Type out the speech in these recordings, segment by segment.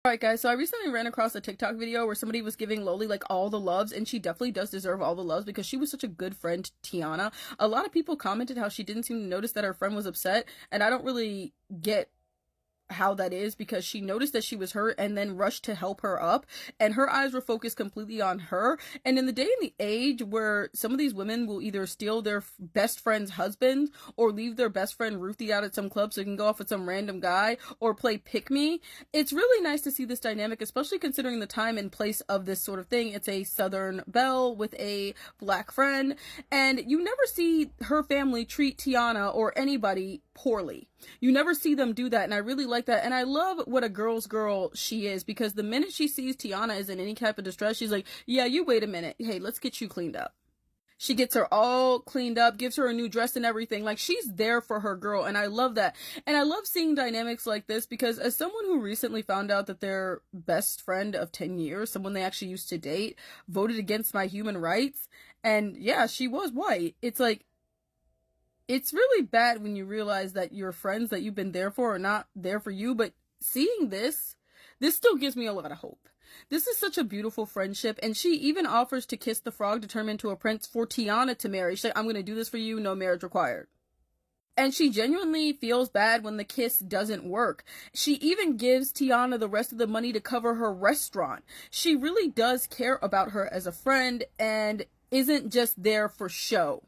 Alright guys, so I recently ran across a TikTok video where somebody was giving Loli like all the loves, and she definitely does deserve all the loves because she was such a good friend to Tiana. A lot of people commented how she didn't seem to notice that her friend was upset, and I don't really get how that is because she noticed that she was hurt and then rushed to help her up, and her eyes were focused completely on her. And in the day and the age where some of these women will either steal their best friend's husband or leave their best friend Ruthie out at some club so they can go off with some random guy or play pick me, it's really nice to see this dynamic, especially considering the time and place of this sort of thing. It's a Southern belle with a black friend, and you never see her family treat Tiana or anybody poorly. You never see them do that, and I really like that. And I love what a girl's girl she is, because the minute she sees Tiana is in any type of distress, she's like, yeah, you wait a minute, hey, let's get you cleaned up. She gets her all cleaned up, gives her a new dress and everything. Like, she's there for her girl, and I love that. And I love seeing dynamics like this because as someone who recently found out that their best friend of 10 years, someone they actually used to date, voted against my human rights, and yeah, she was white, it's like, it's really bad when you realize that your friends that you've been there for are not there for you. But seeing this still gives me a lot of hope. This is such a beautiful friendship, and she even offers to kiss the frog to turn him into a prince for Tiana to marry. She's like, I'm going to do this for you, no marriage required. And she genuinely feels bad when the kiss doesn't work. She even gives Tiana the rest of the money to cover her restaurant. She really does care about her as a friend and isn't just there for show.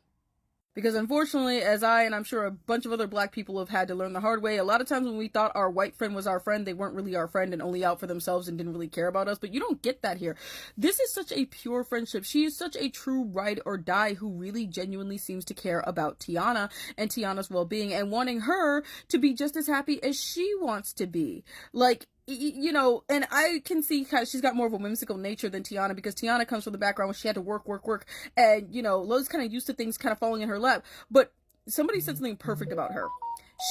Because unfortunately, as and I'm sure a bunch of other black people have had to learn the hard way, a lot of times when we thought our white friend was our friend, they weren't really our friend and only out for themselves and didn't really care about us. But you don't get that here. This is such a pure friendship. She is such a true ride or die who really genuinely seems to care about Tiana and Tiana's well-being and wanting her to be just as happy as she wants to be. Like, you know, and I can see kind of she's got more of a whimsical nature than Tiana, because Tiana comes from the background where she had to work, and, you know, Lola's kind of used to things kind of falling in her lap. But somebody said something perfect about her.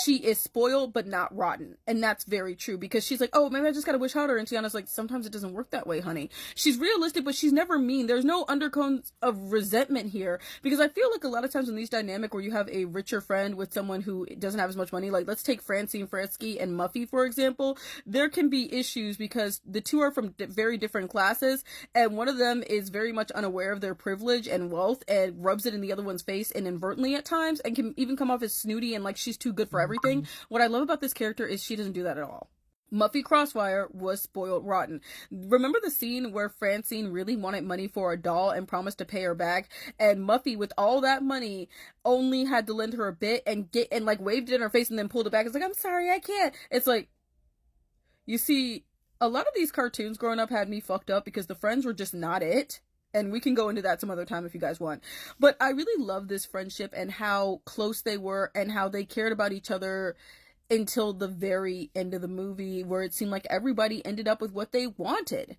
She is spoiled but not rotten, and that's very true, because she's like, oh, maybe I just gotta wish harder, and Tiana's like, sometimes it doesn't work that way, honey. She's realistic, but she's never mean. There's no undertones of resentment here, because I feel like a lot of times in these dynamic where you have a richer friend with someone who doesn't have as much money, like let's take Francine Fransky and Muffy for example, there can be issues because the two are from very different classes, and one of them is very much unaware of their privilege and wealth and rubs it in the other one's face inadvertently at times, and can even come off as snooty and like she's too good for everything. What I love about this character is she doesn't do that at all. Muffy Crossfire was spoiled rotten. Remember the scene where Francine really wanted money for a doll and promised to pay her back, and Muffy, with all that money, only had to lend her a bit and like waved it in her face and then pulled it back. It's like, I'm sorry, I can't. It's like, you see, a lot of these cartoons growing up had me fucked up because the friends were just not it. And we can go into that some other time if you guys want. But I really love this friendship and how close they were and how they cared about each other until the very end of the movie, where it seemed like everybody ended up with what they wanted.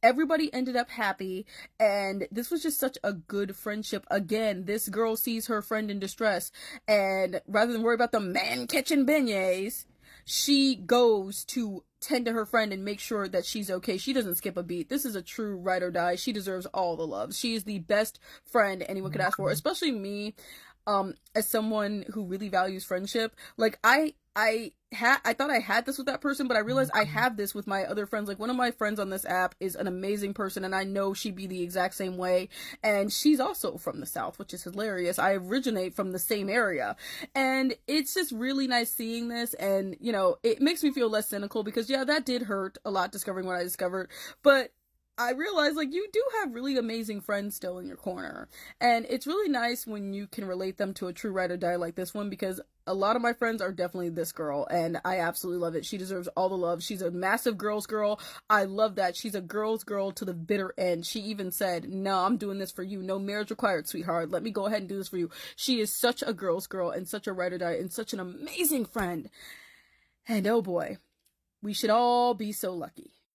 Everybody ended up happy, and this was just such a good friendship. Again, this girl sees her friend in distress, and rather than worry about the man catching beignets, she goes to tend to her friend and make sure that she's okay. She doesn't skip a beat. This is a true ride or die. She deserves all the love. She is the best friend anyone could ask for, especially me, as someone who really values friendship. Like, I thought I had this with that person, but I realized I have this with my other friends. Like, one of my friends on this app is an amazing person, and I know she'd be the exact same way. And she's also from the South, which is hilarious. I originate from the same area. And it's just really nice seeing this. And, you know, it makes me feel less cynical because, yeah, that did hurt a lot discovering what I discovered. But I realized, like, you do have really amazing friends still in your corner. And it's really nice when you can relate them to a true ride or die like this one, because a lot of my friends are definitely this girl, and I absolutely love it. She deserves all the love. She's a massive girl's girl. I love that. She's a girl's girl to the bitter end. She even said, no, I'm doing this for you. No marriage required, sweetheart. Let me go ahead and do this for you. She is such a girl's girl and such a ride or die and such an amazing friend. And oh boy, we should all be so lucky.